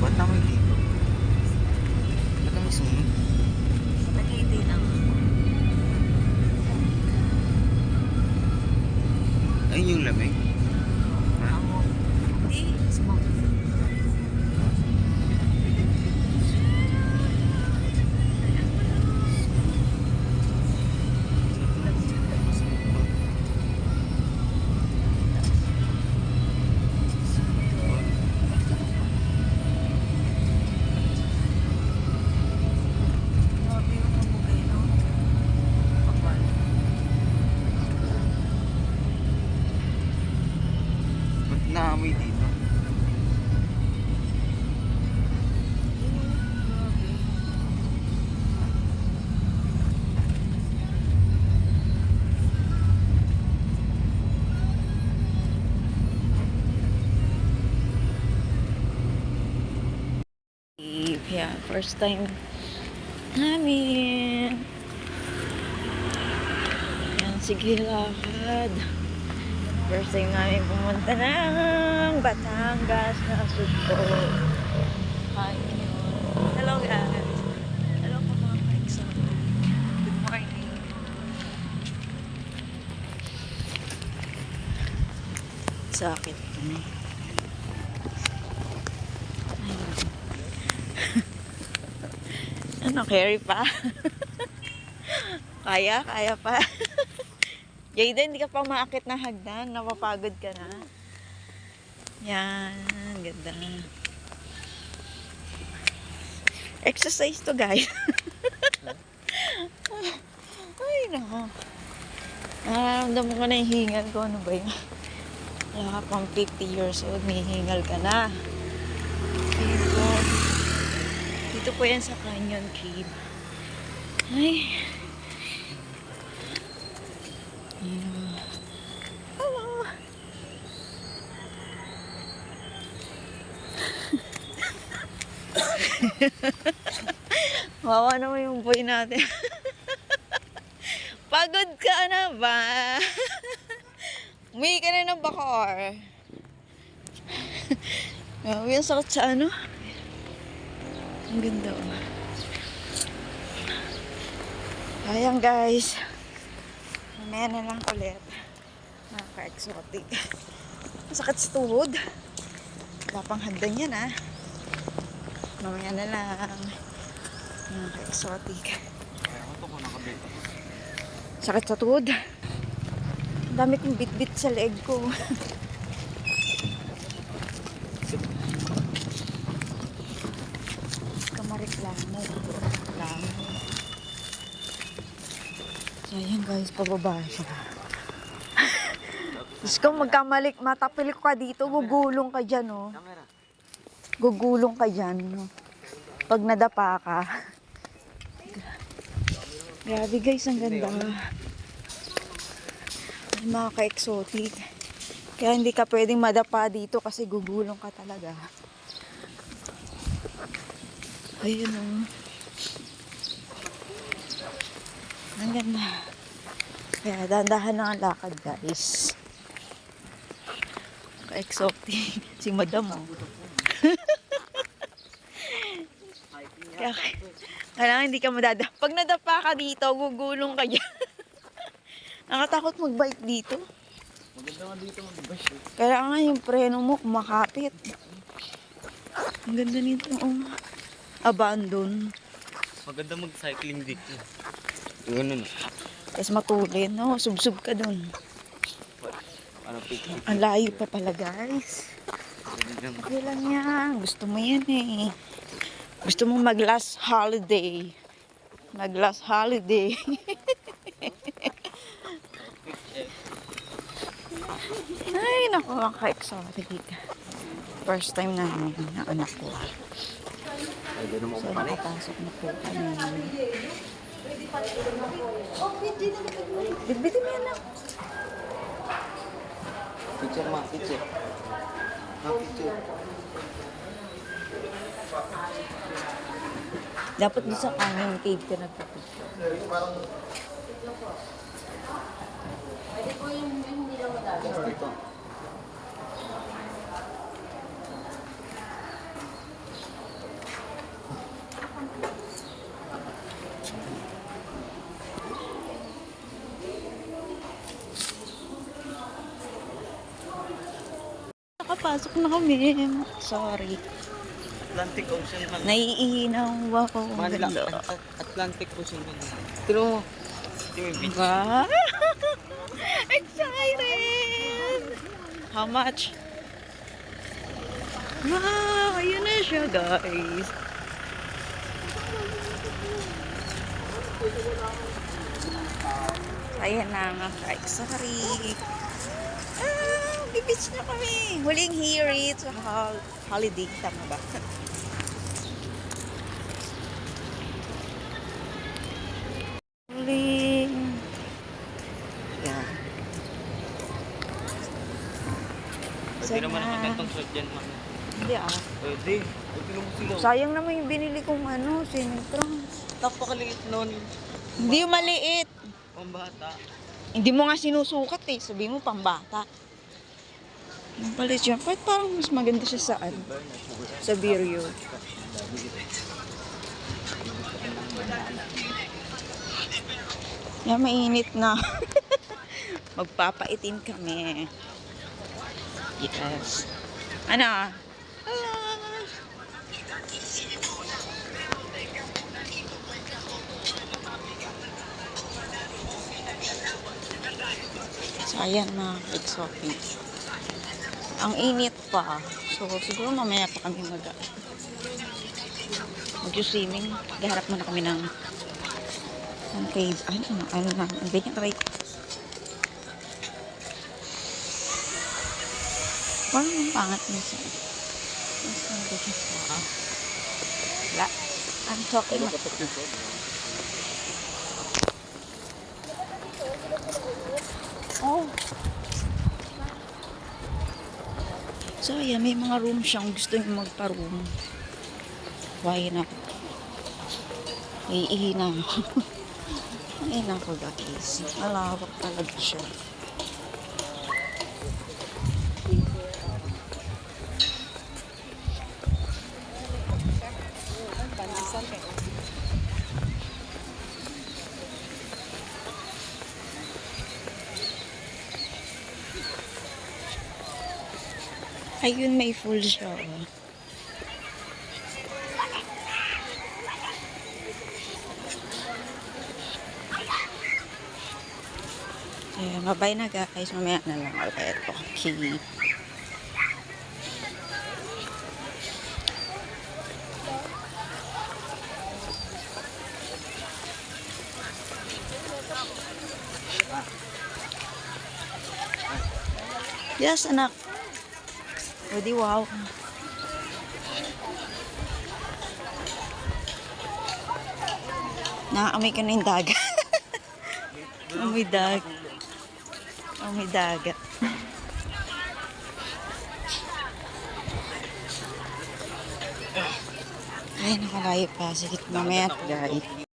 Ba't naman dito? Ba't naman sunog? Nag-iitay lang. Ayun yung lamig. Ha? Ako. Hindi. Smoke. Grabe yung namugay, no? Kapal. Ba't naamoy dito? Grabe. Yeah, first time namin. Yan, sige lakad. First time namin pumunta ng Batangas na Sugpo. Hi. Hello guys. Hello po mga kaikso. Good morning. Sakit kami. Ano, carry pa? Kaya pa. Jayden, hindi ka pa umaakit na hagdan. Napapagod ka na. Yan, ganda. Exercise to, guys. Ay, nako. Nararamdaman ko na yung hingal ko. Ano ba yun? Wala ka pang 50 years old, may hingal ka na. Dito po yan sa Canyon Cave. Ay. Hello. Wawa naman yung boy natin. Pagod ka na ba? Umihi ka na ng bakor. Yung sakit sa ano? Ang ganda oh. Ayan guys. Mamaya na lang ulit. Nakaka-exotic. Masakit sa tuhod. Wala pang hagdan yan ah. Mamaya na lang. Nakaka-exotic. Sakit sa tuhod. Ang dami kong bit-bit sa leg ko. Reklamo. So, ayan guys, pababa siya. Diyos ko, magkamalik, matapilik ka dito, gugulong ka dyan, oh. Gugulong ka dyan, no? Pag nadapa ka. Grabe guys, ang ganda. Ay, mga ka-exotic. Kaya hindi ka pwedeng madapa dito kasi gugulong ka talaga. Ayun o. Ang ganda. Kaya dahan-dahan na ang lakad guys. Ka-exotic. Si madam o. Kaya kailangan hindi ka madada. Pag nadapa ka dito, gugulong ka dyan. Nakatakot mag-bike dito. Maganda nga dito mag-bike. Kailangan yung preno mo kumakapit. Ang ganda nito oh. Abandon. Maganda mag-cycling dito. Ganun. Tapos matulin, no? Subsub ka dun. Ano, picnic. Ang layo pa pala, guys. Okay lang yan. Gusto mo yan eh. Gusto mo mag-last holiday. Mag-last holiday. Ay, naku, ka-exotic. First time namin ng anak ko. Pwede naman So, nakapasok na po kami. Bitbitin mo yan lang. Picture ma, picture. Picture. Dapat doon sa Canyon Cave ka nagpapicture. Pwede po yung hindi lang madami. Dito. Pasok na kami. Sorry. Atlantic Ocean man. Naiihinaw ako. Manila. Ganda. Atlantic Ocean man. Pero, yung beach. Wow! Excited! How much? Wow! Ayun na siya, guys. Ayan na nga, guys. Sorry. Bibits na kami. Huling hirit sa holiday. Tama ba? Huling. Yan. Pwede naman ang magandang shot dyan, ma'am. Hindi ah. Pwede. Pwede naman sila. Sayang naman yung binili kong ano, Sinitrons. Napakaliit nun. Hindi yung maliit. Pambata. Hindi mo nga sinusukat eh. Sabi mo pambata. Yung pala siya. Kahit parang mas maganda siya saan? Sa Vireo. Yan, mainit na. Magpapaitim kami. Yes. Ano? So, ayan na. It's okay. Ang init pa. So, siguro mamaya pa kami mag-swimming. Gaharap muna kami ng cave. Ano na. Ang ganyan try. Parang ang pangat niya sa... Wala. I'm talking. Oh. So, ayan, may mga room siyang gusto niyo magpa-room. Why na? Iihina. Ay, nako guys. Malawak talaga siya. Ayun, may full siya. Ayan, bye na guys. Mamaya na lang ulit. Okay. Yes, anak. O di wow. Nakaamoy ka na yung dagat. Amoy dagat. Amoy dagat. Ay, nakalayo pa. Sige, mamaya guys.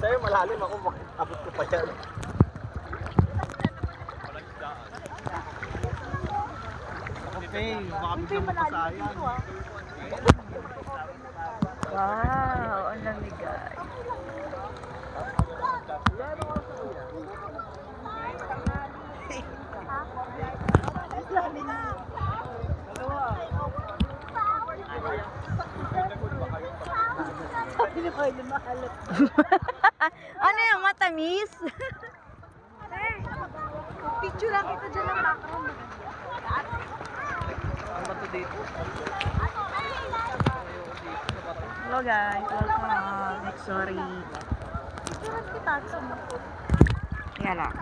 Sa'yo malalim ako, abot ko pa yan. Okay, baka biglang magpasayang. Wow, ang lamig guys. Ano yung matamis? Picture lang kita dyan ng background. Ang bato dito. Hello guys, welcome. Sorry. Picture kita sa mo. Kaya lang.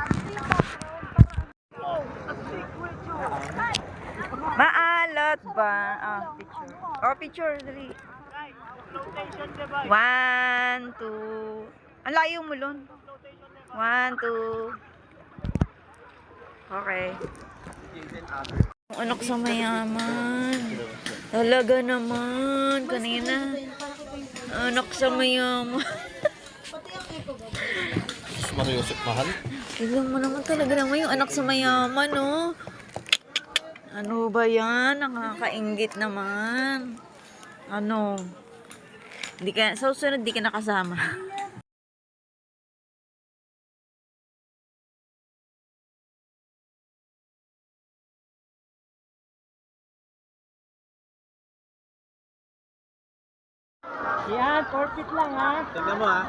Maalot ba? Picture. Oh, picture. Dali. 1, 2. Ang layo mo, Lon. 1, 2. Okay. Anak sa mayaman. Talaga naman. Kanina. Anak sa mayaman. Mariusip mahal. Tignan mo naman talaga naman yung anak sa mayaman, oh. Ano ba yan? Nakakainggit naman. Ano? Sa susunod, di ka nakasama. Yan, 4 feet lang ha. Tingnan mo ha.